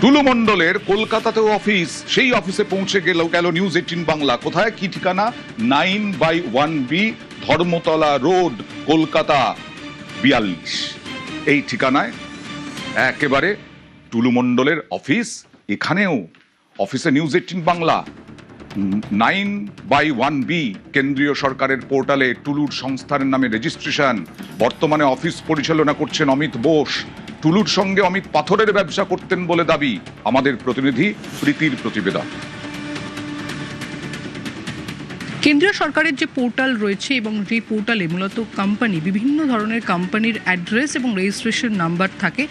টুলু মণ্ডলের কলকাতাতেও অফিস, সেই অফিসে পৌঁছে গেল নিউজ 18 বাংলা। কোথায়, কি ঠিকানা? 9/1B Dharmatala road, Kolkata 42। এই ঠিকানায় একেবারে টুলু মণ্ডলের অফিস। এখানেও অফিসে নিউজ 18 বাংলা। 9/1B কেন্দ্রীয় সরকারের পোর্টালে টুলুর সংস্থানের নামে রেজিস্ট্রেশন। বর্তমানে অফিস পরিচালনা করছেন অমিত বোস। টুলুর সঙ্গে অমিত পাথরের ব্যবসা করতেন বলে দাবি। আমাদের প্রতিনিধি প্রীতির প্রতিবেদন। কেন্দ্রীয় সরকারের যে পোর্টাল রয়েছে এবং যে পোর্টালে মূলত কোম্পানি, বিভিন্ন ধরনের কোম্পানির অ্যাড্রেস এবং রেজিস্ট্রেশন নাম্বার থাকে,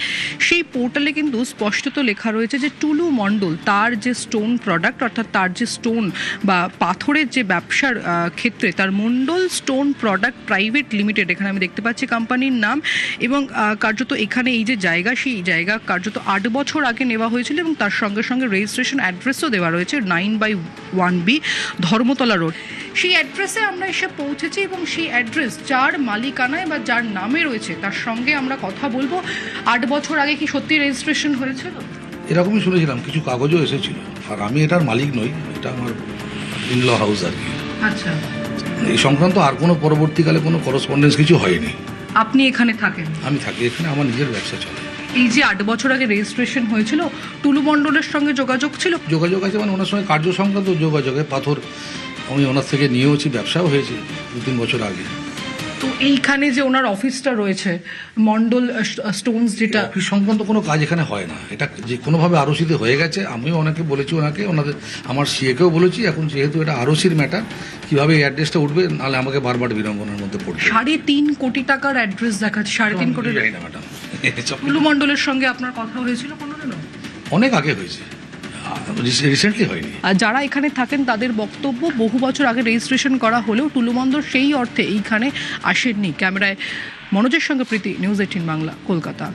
সেই পোর্টালে কিন্তু স্পষ্টত লেখা রয়েছে যে টুলু মণ্ডল তার যে স্টোন প্রোডাক্ট, অর্থাৎ তার যে স্টোন বা পাথরের যে ব্যবসার ক্ষেত্রে তার মণ্ডল স্টোন প্রোডাক্ট প্রাইভেট লিমিটেড, এখানে আমি দেখতে পাচ্ছি কোম্পানির নাম। এবং কার্যত এখানে এই যে জায়গা, সেই জায়গা কার্যত 8 বছর আগে নেওয়া হয়েছিল এবং তার সঙ্গে সঙ্গে রেজিস্ট্রেশন অ্যাড্রেসও দেওয়া রয়েছে 9/1B ধর্মতলা রোড। সেই অ্যাড্রেসে আমরা এসে পৌঁছেছি এবং সেই অ্যাড্রেস যার মালিকানায় বা যার নামে রয়েছে তার সঙ্গে আমরা কথা বলবো। 8 বছর আগে কি সত্যি রেজিস্ট্রেশন হয়েছিল? এরকমই শুনেছিলাম, কিছু কাগজও এসেছিল। আর আমি এটার মালিক নই, এটা আমার ইনল হাউস আর কি। আচ্ছা, এই সংক্রান্ত আর কোনো পরবর্তীকালে কোনো করসপন্ডেন্স কিছু হয়নি। আপনি এখানে থাকেন? আমি থাকি এখানে, আমার নিজের ব্যবসা চলে। এই যে 8 বছর আগে রেজিস্ট্রেশন হয়েছিল, টুলু মণ্ডলের সঙ্গে যোগাযোগ ছিল? যোগাযোগ আছে, মানে ওনার সঙ্গে কার্য সংক্রান্ত যোগাযোগে পাথর আমি ওনার থেকে নিয়েওছি, ব্যবসাও হয়েছে 2-3 বছর আগে। তো এইখানে যে ওনার অফিসটা রয়েছে মণ্ডল স্টোনস, যেটা অফিস সংক্রান্ত কোনো কাজ এখানে হয় না। এটা যে কোনোভাবে আরওসিতে হয়ে গেছে। আমিও অনেকে বলেছি, ওনাদের আমার সিএকেও বলেছি। এখন যেহেতু এটা আরওসির ম্যাটার, কীভাবে এই অ্যাড্রেসটা উঠবে, নাহলে আমাকে বারবার বিড়ম্বনার মধ্যে পড়বে। 3.5 কোটি টাকার অ্যাড্রেস দেখাচ্ছে। 3.5 কোটি? জানি না ম্যাডাম। টুলু মণ্ডলের সঙ্গে আপনার কথা হয়েছিল কোনোদিনও? অনেক আগে হয়েছে, রিসেন্টলি হয়নি। আর যারা এখানে থাকেন তাদের বক্তব্য, বহু বছর আগে রেজিস্ট্রেশন করা হলেও টুলু মণ্ডল সেই অর্থে এইখানে আসেননি। ক্যামেরায় মনোজের সঙ্গে প্রীতি, নিউজ 18 বাংলা, কলকাতা।